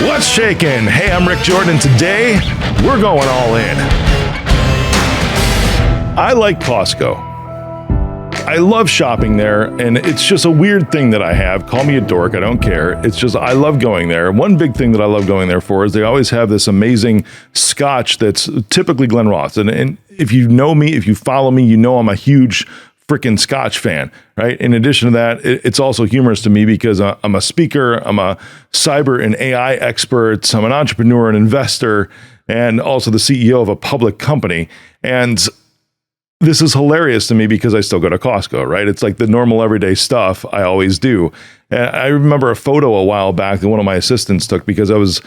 What's shaking? Hey, I'm Rick Jordan. Today, we're going all in. I like Costco. I love shopping there, and it's just a weird thing that I have. Call me a dork, I don't care. It's just, I love going there. One big thing that I love going there for is they always have this amazing scotch that's typically Glen Ross. And if you know me, if you follow me, you know I'm a huge freaking Scotch fan, right? In addition to that, it's also humorous to me because I'm a speaker, I'm a cyber and AI expert, I'm an entrepreneur, an investor, and also the CEO of a public company. And this is hilarious to me because I still go to Costco, right? It's like the normal everyday stuff I always do. And I remember a photo a while back that one of my assistants took because I was,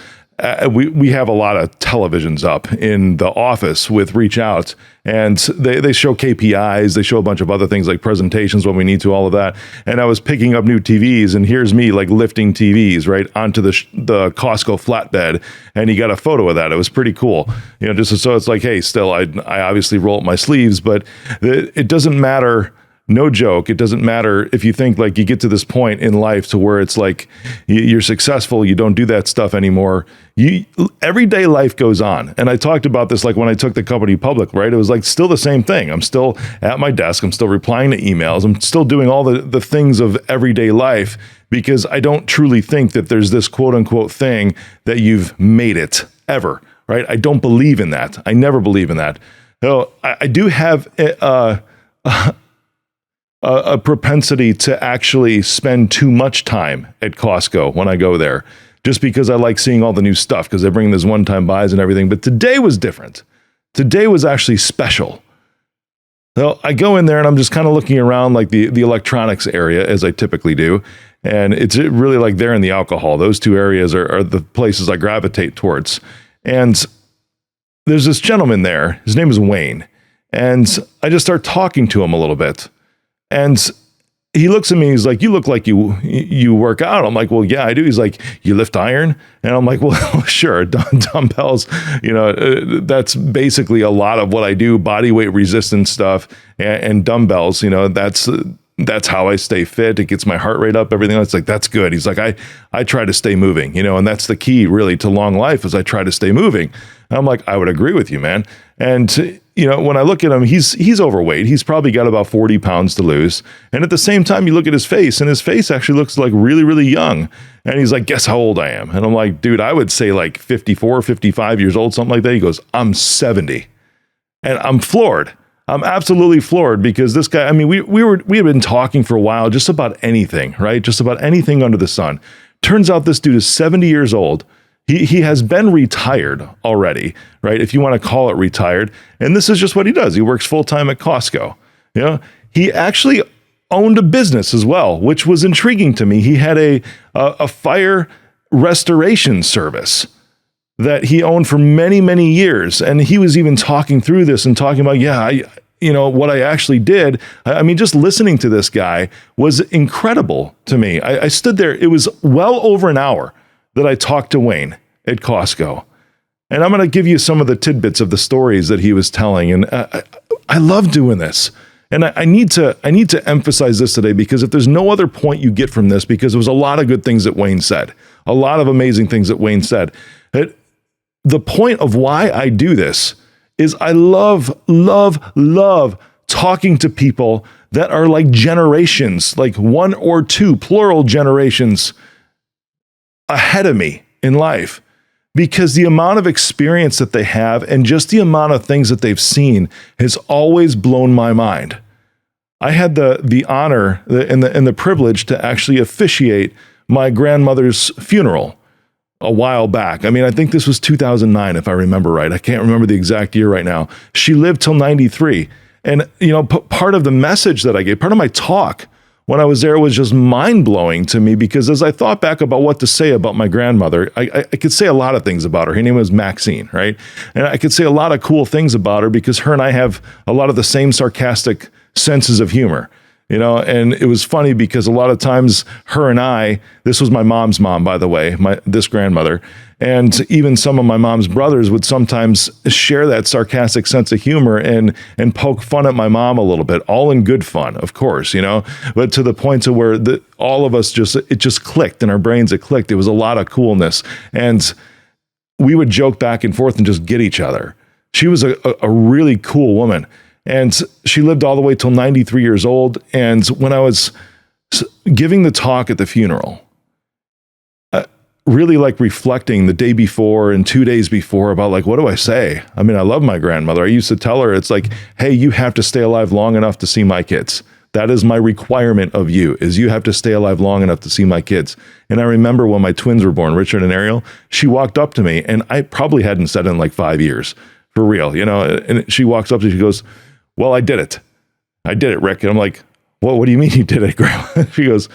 we have a lot of televisions up in the office with Reach Out, and they show KPIs, they show a bunch of other things like presentations when we need to, all of that. And I was picking up new TVs, and here's me like lifting TVs right onto the Costco flatbed, and he got a photo of that. It was pretty cool, you know. Just so it's like, hey, still I obviously roll up my sleeves, but it doesn't matter. No joke. It doesn't matter if you think like you get to this point in life to where it's like you're successful, you don't do that stuff anymore. Everyday life goes on. And I talked about this like when I took the company public, right? It was like still the same thing. I'm still at my desk. I'm still replying to emails. I'm still doing all the things of everyday life because I don't truly think that there's this quote unquote thing that you've made it ever, right? I don't believe in that. I never believe in that. So I do have a propensity to actually spend too much time at Costco when I go there, just because I like seeing all the new stuff because they bring those one-time buys and everything. But today was different. Today was actually special. So I go in there and I'm just kind of looking around like the electronics area as I typically do. And it's really like there in the alcohol. Those two areas are the places I gravitate towards. And there's this gentleman there. His name is Wayne. And I just start talking to him a little bit. And he looks at me, he's like, you look like you work out. I'm like, well, yeah, I do. He's like, you lift iron? And I'm like, well, sure, dumbbells, you know, that's basically a lot of what I do, body weight resistance stuff and dumbbells, you know, that's how I stay fit. It gets my heart rate up, everything else. Like, that's good. He's like, I try to stay moving, you know, and that's the key really to long life is I try to stay moving. And I'm like, I would agree with you, man. And you know, when I look at him, he's overweight. He's probably got about 40 pounds to lose. And at the same time, you look at his face, and his face actually looks like really, really young. And he's like, guess how old I am? And I'm like, dude, I would say like 54, 55 years old, something like that. He goes, I'm 70. And I'm floored. I'm absolutely floored because this guy, I mean, we had been talking for a while just about anything, right? Just about anything under the sun. Turns out this dude is 70 years old. He has been retired already, right? If you want to call it retired. And this is just what he does. He works full-time at Costco. You know, he actually owned a business as well, which was intriguing to me. He had a fire restoration service that he owned for many, many years. And he was even talking through this and talking about, what I actually did. I mean, just listening to this guy was incredible to me. I stood there. It was well over an hour that I talked to Wayne at Costco. And I'm going to give you some of the tidbits of the stories that he was telling. And I love doing this. And I need to emphasize this today because if there's no other point you get from this, because there was a lot of good things that Wayne said, a lot of amazing things that Wayne said. The point of why I do this is I love talking to people that are like generations, like one or two plural generations ahead of me in life, because the amount of experience that they have and just the amount of things that they've seen has always blown my mind. I had the honor and the privilege to actually officiate my grandmother's funeral a while back. I mean, I think this was 2009, if I remember right. I can't remember the exact year right now. She lived till 93. And, you know, part of the message that I gave, part of my talk when I was there was just mind-blowing to me, because as I thought back about what to say about my grandmother, I could say a lot of things about her. Her name was Maxine, right? And I could say a lot of cool things about her because her and I have a lot of the same sarcastic senses of humor. And it was funny because a lot of times her and I, this was my mom's mom, by the way, this grandmother, and even some of my mom's brothers would sometimes share that sarcastic sense of humor and poke fun at my mom a little bit, all in good fun, of course, but to the point to where all of us it just clicked in our brains. It clicked. It was a lot of coolness. And we would joke back and forth and just get each other. She was a really cool woman. And she lived all the way till 93 years old. And when I was giving the talk at the funeral, really like reflecting the day before and 2 days before about like, what do I say? I mean, I love my grandmother. I used to tell her, it's like, hey, you have to stay alive long enough to see my kids. That is my requirement of you, is you have to stay alive long enough to see my kids. And I remember when my twins were born, Richard and Ariel, she walked up to me, and I probably hadn't said it in like 5 years, for real, and she walks up to me, she goes, well, I did it. I did it, Rick. And I'm like, well, what do you mean you did it, Grandma? She goes,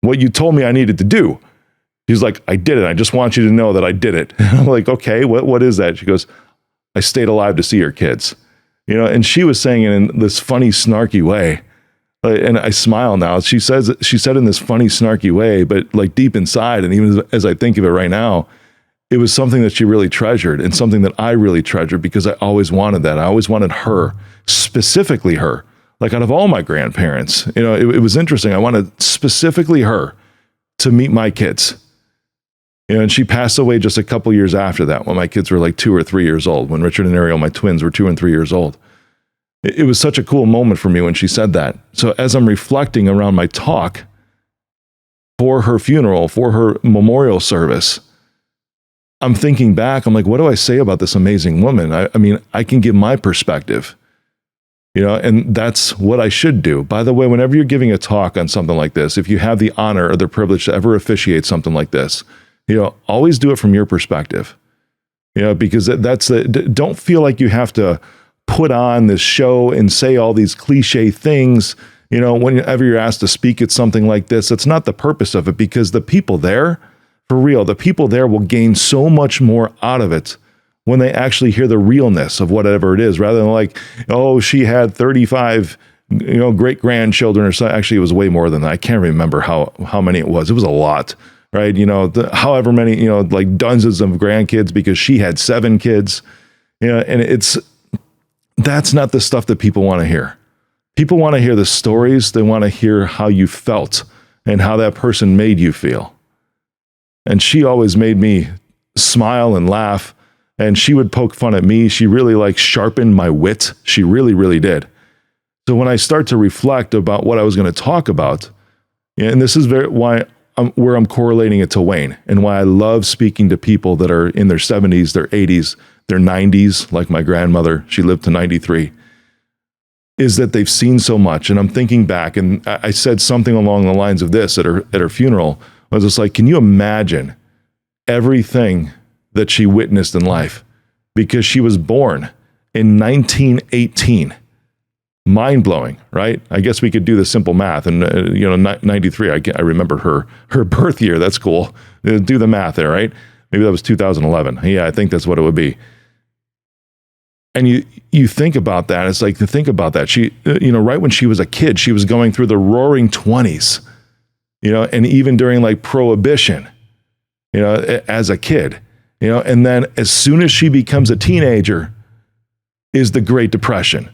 what you told me I needed to do. She's like, I did it. I just want you to know that I did it. And I'm like, okay, what is that? She goes, I stayed alive to see your kids. And she was saying it in this funny, snarky way. And I smile now. She said in this funny, snarky way, but like deep inside, and even as I think of it right now, it was something that she really treasured and something that I really treasured because I always wanted that. I always wanted her, specifically her, like out of all my grandparents. It was interesting. I wanted specifically her to meet my kids. And she passed away just a couple years after that when my kids were like 2 or 3 years old, when Richard and Ariel, my twins, were 2 and 3 years old. It was such a cool moment for me when she said that. So as I'm reflecting around my talk for her funeral, for her memorial service, I'm thinking back, I'm like, what do I say about this amazing woman? I mean, I can give my perspective, and that's what I should do. By the way, whenever you're giving a talk on something like this, if you have the honor or the privilege to ever officiate something like this, always do it from your perspective, because don't feel like you have to put on this show and say all these cliche things. Whenever you're asked to speak at something like this, that's not the purpose of it, because the people there, for real, the people there will gain so much more out of it when they actually hear the realness of whatever it is, rather than like, oh, she had 35, great grandchildren or something. Actually, it was way more than that. I can't remember how many it was. It was a lot, right? However many, like dozens of grandkids, because she had 7 kids, and that's not the stuff that people want to hear. People want to hear the stories. They want to hear how you felt and how that person made you feel. And she always made me smile and laugh, and she would poke fun at me. She really sharpened my wit. She really, really did. So when I start to reflect about what I was going to talk about, and this is where I'm correlating it to Wayne, and why I love speaking to people that are in their 70s, their 80s, their 90s, like my grandmother, she lived to 93, is that they've seen so much. And I'm thinking back, and I said something along the lines of this at her funeral. I was just like, can you imagine everything that she witnessed in life? Because she was born in 1918. Mind-blowing, right? I guess we could do the simple math. And, 93, I remember her birth year. That's cool. Do the math there, right? Maybe that was 2011. Yeah, I think that's what it would be. And you think about that. It's like, to think about that. She, right when she was a kid, she was going through the roaring 20s. And even during like Prohibition, as a kid, and then as soon as she becomes a teenager is the Great Depression.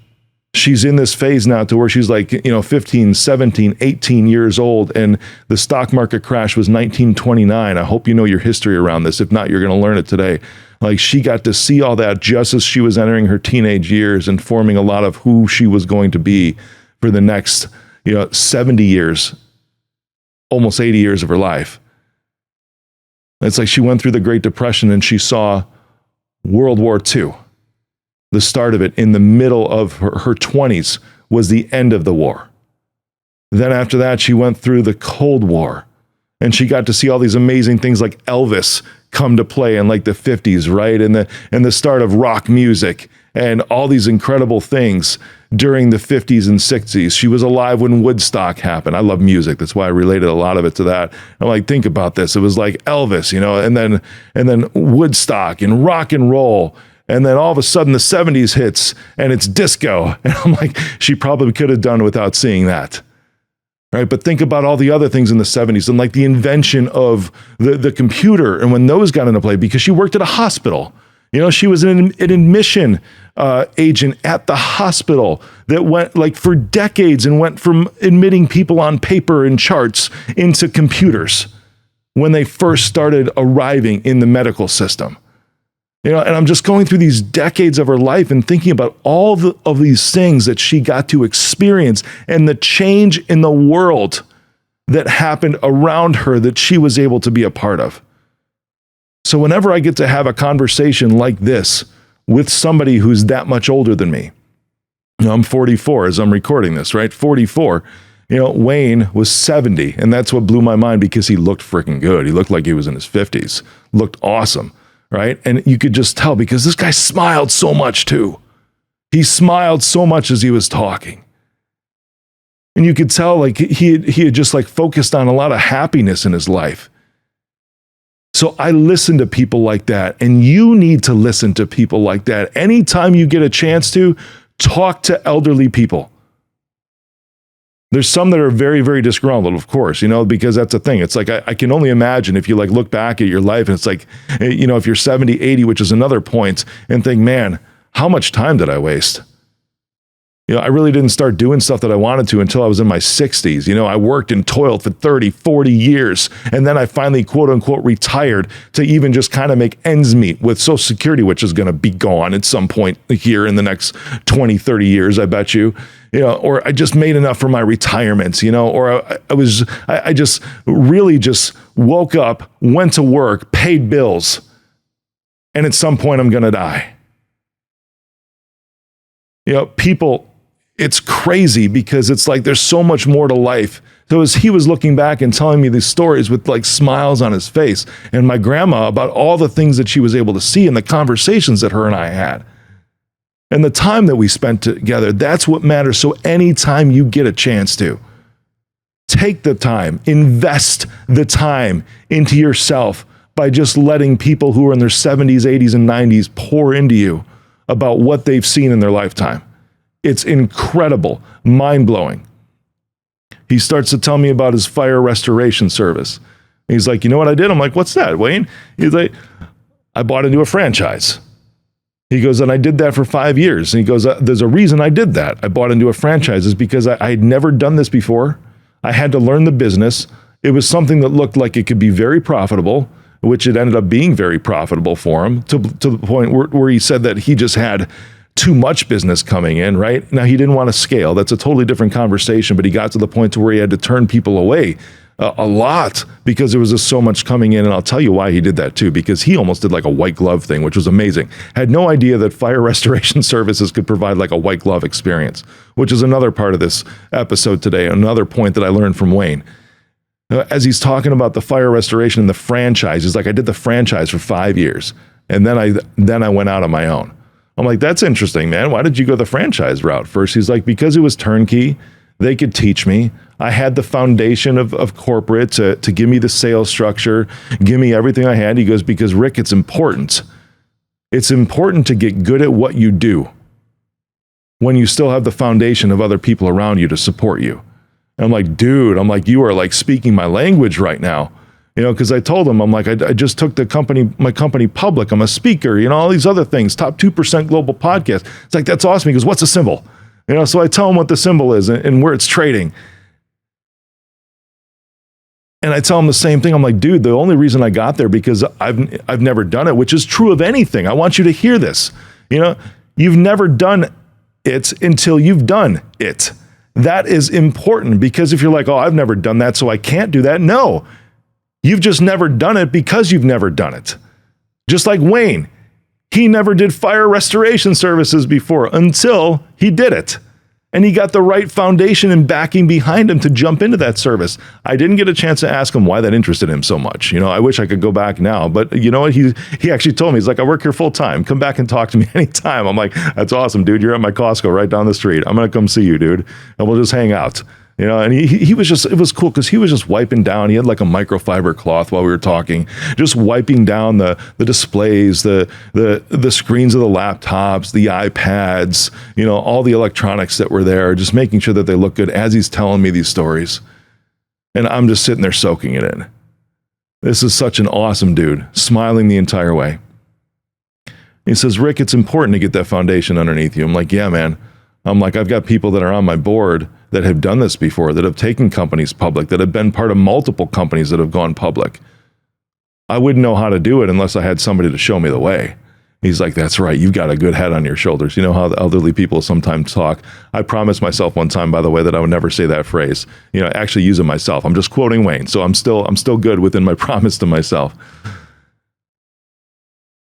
She's in this phase now to where she's like, 15, 17, 18 years old. And the stock market crash was 1929. I hope you know your history around this. If not, you're going to learn it today. Like, she got to see all that just as she was entering her teenage years and forming a lot of who she was going to be for the next, 70 years, almost 80 years of her life. It's like she went through the Great Depression and she saw World War II. The start of it, in the middle of her 20s, was the end of the war. Then after that, she went through the Cold War, and she got to see all these amazing things like Elvis come to play in like the 50s, right? And the start of rock music and all these incredible things during the 50s and 60s. She was alive when Woodstock happened. I love music. That's why I related a lot of it to that. I'm like, think about this. It was like Elvis, and then Woodstock and rock and roll. And then all of a sudden the 70s hits and it's disco. And I'm like, she probably could have done without seeing that. right? But think about all the other things in the 70s and like the invention of the computer and when those got into play, because she worked at a hospital. She was an admission agent at the hospital that went like for decades and went from admitting people on paper and charts into computers when they first started arriving in the medical system. And I'm just going through these decades of her life and thinking about all of these things that she got to experience and the change in the world that happened around her that she was able to be a part of. So whenever I get to have a conversation like this with somebody who's that much older than me, I'm 44 as I'm recording this, right? 44. Wayne was 70, and that's what blew my mind because he looked freaking good. He looked like he was in his 50s, looked awesome, right? And you could just tell because this guy smiled so much too. He smiled so much as he was talking. And you could tell like he had just like focused on a lot of happiness in his life. So I listen to people like that, and you need to listen to people like that. Anytime you get a chance to, talk to elderly people. There's some that are very, very disgruntled, of course, because that's the thing. It's like, I can only imagine if you like look back at your life and it's like, if you're 70, 80, which is another point, and think, man, how much time did I waste? I really didn't start doing stuff that I wanted to until I was in my 60s. I worked and toiled for 30, 40 years. And then I finally, quote unquote, retired to even just kind of make ends meet with Social Security, which is going to be gone at some point here in the next 20, 30 years, I bet you. Or I just made enough for my retirement, or I just really just woke up, went to work, paid bills. And at some point I'm going to die. People, it's crazy because it's like there's so much more to life. So as he was looking back and telling me these stories with like smiles on his face, and my grandma about all the things that she was able to see and the conversations that her and I had and the time that we spent together, that's what matters. So anytime you get a chance to, take the time, invest the time into yourself by just letting people who are in their 70s, 80s, and 90s pour into you about what they've seen in their lifetime. It's incredible, mind-blowing. He starts to tell me about his fire restoration service. He's like, you know what I did? I'm like, what's that, Wayne? He's like, I bought into a franchise. He goes, and I did that for 5 years. And he goes, there's a reason I did that. I bought into a franchise is because I had never done this before. I had to learn the business. It was something that looked like it could be very profitable, which it ended up being very profitable for him to the point where he said that he just had too much business coming in, right? Now, he didn't want to scale. That's a totally different conversation, but he got to the point to where he had to turn people away a lot because there was just so much coming in. And I'll tell you why he did that too, because he almost did like a white glove thing, which was amazing. Had no idea that fire restoration services could provide like a white glove experience, which is another part of this episode today. Another point that I learned from Wayne. As he's talking about the fire restoration and the franchise, he's like, I did the franchise for 5 years. And then I went out on my own. I'm like, that's interesting, man. Why did you go the franchise route first? He's like, because it was turnkey. They could teach me. I had the foundation of corporate to give me the sales structure, give me everything I had. He goes, because Rick, it's important. It's important to get good at what you do when you still have the foundation of other people around you to support you. And I'm like, dude, you are like speaking my language right now. Because I told him, I'm like, I just took my company public. I'm a speaker, all these other things, top 2% global podcast. It's like, that's awesome. He goes, what's the symbol? So I tell him what the symbol is and where it's trading. And I tell him the same thing. I'm like, dude, the only reason I got there because I've never done it, which is true of anything. I want you to hear this. You've never done it until you've done it. That is important because if you're like, oh, I've never done that, so I can't do that. No. You've just never done it because you've never done it. Just like Wayne, he never did fire restoration services before until he did it. And he got the right foundation and backing behind him to jump into that service. I didn't get a chance to ask him why that interested him so much. I wish I could go back now, but you know what? He actually told me, he's like, I work here full time. Come back and talk to me anytime. I'm like, that's awesome, dude. You're at my Costco right down the street. I'm going to come see you, dude. And we'll just hang out. And he was just, it was cool because he was just wiping down. He had like a microfiber cloth while we were talking, just wiping down the displays, the screens of the laptops, the iPads, all the electronics that were there, just making sure that they look good as he's telling me these stories. And I'm just sitting there soaking it in. This is such an awesome dude, smiling the entire way. He says, Rick, it's important to get that foundation underneath you. I'm like, yeah, man. I'm like, I've got people that are on my board that have done this before, that have taken companies public, that have been part of multiple companies that have gone public. I wouldn't know how to do it unless I had somebody to show me the way. He's like, that's right. You've got a good head on your shoulders. You know how the elderly people sometimes talk. I promised myself one time, by the way, that I would never say that phrase. Actually use it myself. I'm just quoting Wayne. So I'm still good within my promise to myself.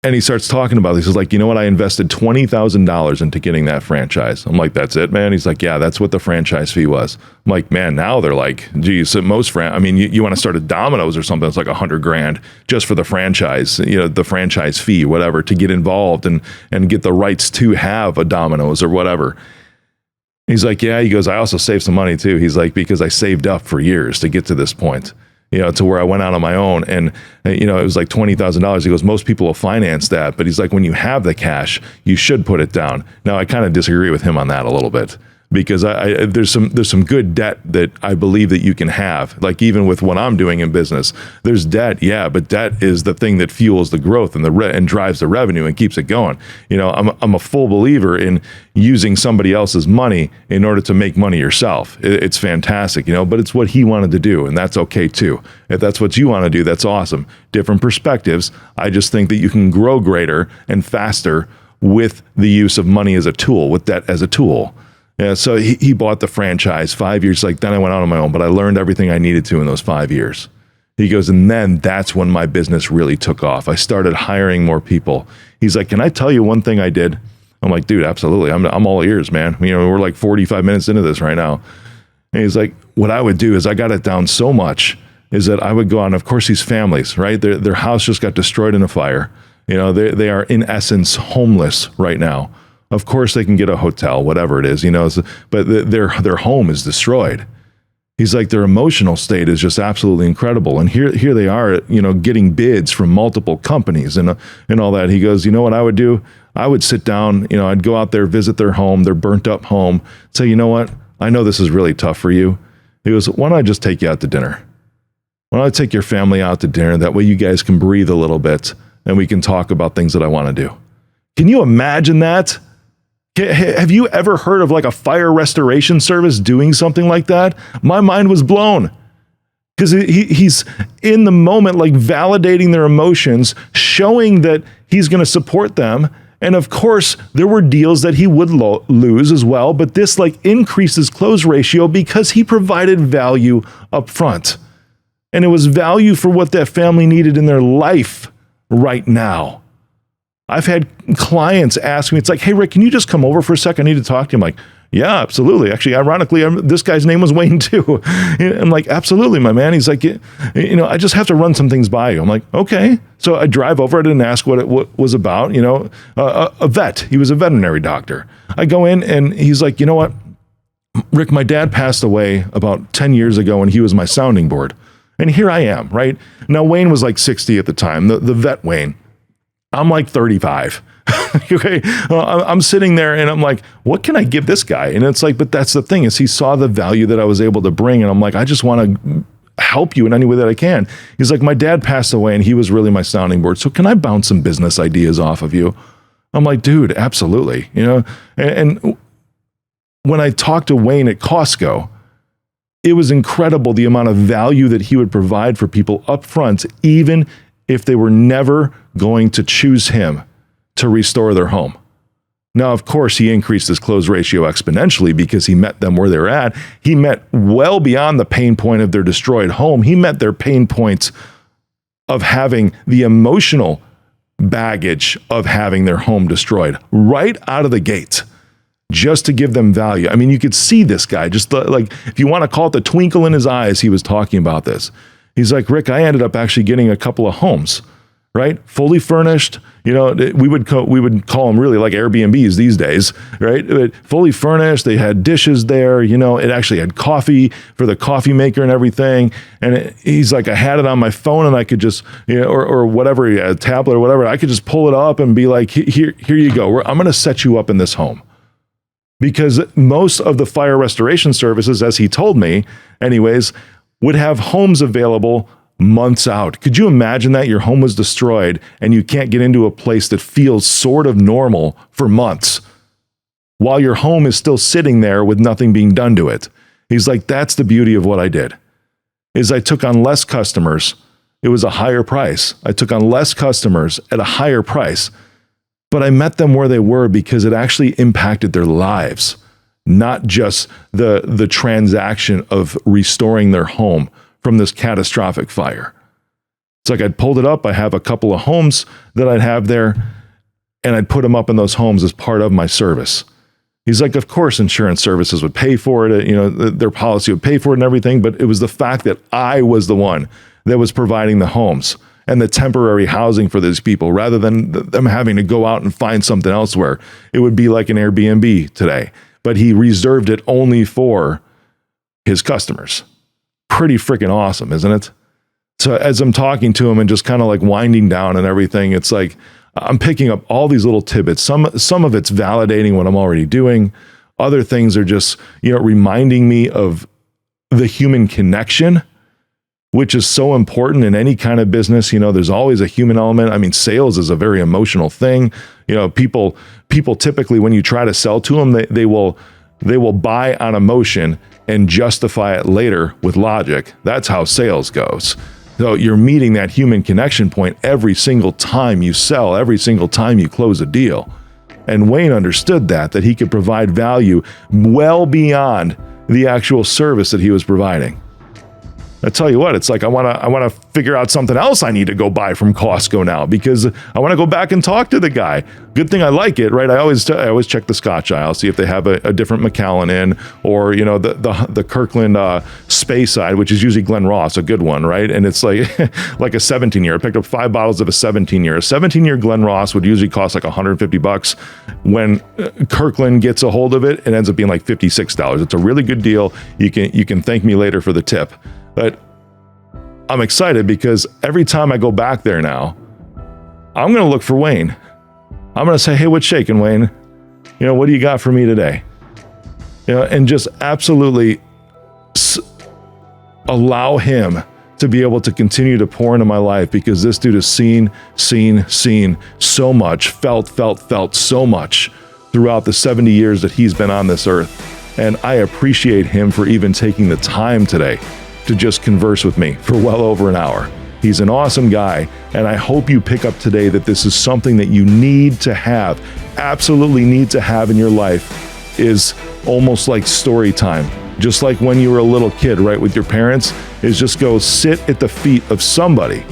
And he starts talking about this. He's like, you know what? I invested $20,000 into getting that franchise. I'm like, that's it, man? He's like, yeah, that's what the franchise fee was. I'm like, man, now they're like, geez, so most you want to start a Domino's or something, it's like $100,000 just for the franchise, the franchise fee, whatever, to get involved and get the rights to have a Domino's or whatever. He's like, yeah, he goes, I also saved some money too. He's like, because I saved up for years to get to this point. To where I went out on my own and, it was like $20,000. He goes, most people will finance that. But he's like, when you have the cash, you should put it down. Now, I kind of disagree with him on that a little bit because there's some good debt that I believe that you can have. Like even with what I'm doing in business, there's debt. Yeah, but debt is the thing that fuels the growth and and drives the revenue and keeps it going. I'm a full believer in using somebody else's money in order to make money yourself. It's fantastic, but it's what he wanted to do. And that's okay too. If that's what you want to do, that's awesome. Different perspectives. I just think that you can grow greater and faster with the use of money as a tool, with debt as a tool. Yeah, so he bought the franchise 5 years. Like then I went out on my own, but I learned everything I needed to in those 5 years. He goes, and then that's when my business really took off. I started hiring more people. He's like, can I tell you one thing I did? I'm like, dude, absolutely. I'm all ears, man. We're like 45 minutes into this right now. And he's like, what I would do is I got it down so much is that I would go on. Of course, these families, right? Their house just got destroyed in a fire. They are in essence homeless right now. Of course, they can get a hotel, whatever it is, but their home is destroyed. He's like, their emotional state is just absolutely incredible. And here they are, getting bids from multiple companies and all that. He goes, you know what I would do? I would sit down, I'd go out there, visit their home, their burnt up home, say, you know what? I know this is really tough for you. He goes, why don't I just take you out to dinner? Why don't I take your family out to dinner? That way you guys can breathe a little bit and we can talk about things that I want to do. Can you imagine that? Have you ever heard of like a fire restoration service doing something like that? My mind was blown because he's in the moment, like validating their emotions, showing that he's going to support them. And of course, there were deals that he would lose as well, but this like increases close ratio because he provided value up front. And it was value for what that family needed in their life right now. I've had clients ask me, it's like, hey, Rick, can you just come over for a second? I need to talk to you. I'm like, yeah, absolutely. Actually, ironically, this guy's name was Wayne too. I'm like, absolutely, my man. He's like, I just have to run some things by you. I'm like, okay. So I drive over. I didn't ask what it was about. A vet. He was a veterinary doctor. I go in and he's like, you know what, Rick, my dad passed away about 10 years ago and he was my sounding board. And here I am, right? Now, Wayne was like 60 at the time, the vet Wayne. I'm like 35. Okay. I'm sitting there and I'm like, what can I give this guy? And it's like, but that's the thing is he saw the value that I was able to bring. And I'm like, I just want to help you in any way that I can. He's like, my dad passed away and he was really my sounding board. So can I bounce some business ideas off of you? I'm like, dude, absolutely. And when I talked to Wayne at Costco, it was incredible the amount of value that he would provide for people up front, even if they were never going to choose him to restore their home. Now, of course, he increased his close ratio exponentially because he met them where they're at. He met well beyond the pain point of their destroyed home. He met their pain points of having the emotional baggage of having their home destroyed right out of the gate, just to give them value. I mean, you could see this guy, just like, if you want to call it the twinkle in his eyes, he was talking about this. He's like, Rick, I ended up actually getting a couple of homes, right? Fully furnished. We would call them really like Airbnbs these days, right? But fully furnished. They had dishes there. It actually had coffee for the coffee maker and everything. And he's like, I had it on my phone and I could just, or whatever, a tablet or whatever. I could just pull it up and be like, here you go. I'm going to set you up in this home. Because most of the fire restoration services, as he told me, anyways, would have homes available months out. Could you imagine that your home was destroyed and you can't get into a place that feels sort of normal for months while your home is still sitting there with nothing being done to it? He's like, that's the beauty of what I did, is I took on less customers. It was a higher price. I took on less customers at a higher price, but I met them where they were because it actually impacted their lives, not just the transaction of restoring their home from this catastrophic fire. It's like I'd pulled it up. I have a couple of homes that I'd have there, and I'd put them up in those homes as part of my service. He's like, of course, insurance services would pay for it. Their policy would pay for it and everything. But it was the fact that I was the one that was providing the homes and the temporary housing for these people, rather than them having to go out and find something elsewhere. It would be like an Airbnb today, but he reserved it only for his customers. Pretty freaking awesome, isn't it? So as I'm talking to him and just kind of like winding down and everything, it's like I'm picking up all these little tidbits. Some of it's validating what I'm already doing. Other things are just, reminding me of the human connection, which is so important in any kind of business. There's always a human element. I mean, sales is a very emotional thing. People typically, when you try to sell to them, they will buy on emotion and justify it later with logic. That's how sales goes. So you're meeting that human connection point every single time you sell, every single time you close a deal. And Wayne understood that he could provide value well beyond the actual service that he was providing. I tell you what, it's like I want to figure out something else I need to go buy from Costco now, because I want to go back and talk to the guy. Good thing I like it, right? I always check the Scotch aisle, see if they have a different Macallan in, or the Kirkland Space side, which is usually Glen Ross, a good one, right? And it's like like a 17-year. I picked up 5 bottles of a 17-year. A 17-year Glen Ross would usually cost like $150. When Kirkland gets a hold of it, it ends up being like $56. It's a really good deal. You can thank me later for the tip. But I'm excited because every time I go back there now, I'm going to look for Wayne. I'm going to say, hey, what's shaking, Wayne? What do you got for me today? And just absolutely allow him to be able to continue to pour into my life, because this dude has seen so much, felt so much throughout the 70 years that he's been on this earth. And I appreciate him for even taking the time today to just converse with me for well over an hour. He's an awesome guy, and I hope you pick up today that this is something that you need to have, absolutely need to have in your life, is almost like story time. Just like when you were a little kid, right, with your parents, is just go sit at the feet of somebody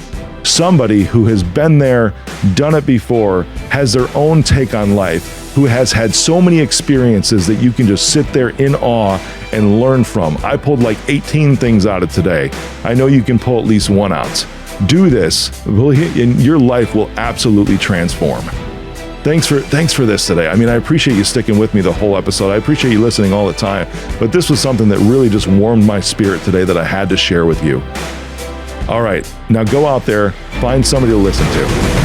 who has been there, done it before, has their own take on life, who has had so many experiences that you can just sit there in awe and learn from. I pulled like 18 things out of today. I know you can pull at least one out. Do this, and your life will absolutely transform. Thanks for this today. I mean, I appreciate you sticking with me the whole episode. I appreciate you listening all the time. But this was something that really just warmed my spirit today that I had to share with you. All right, now go out there, find somebody to listen to.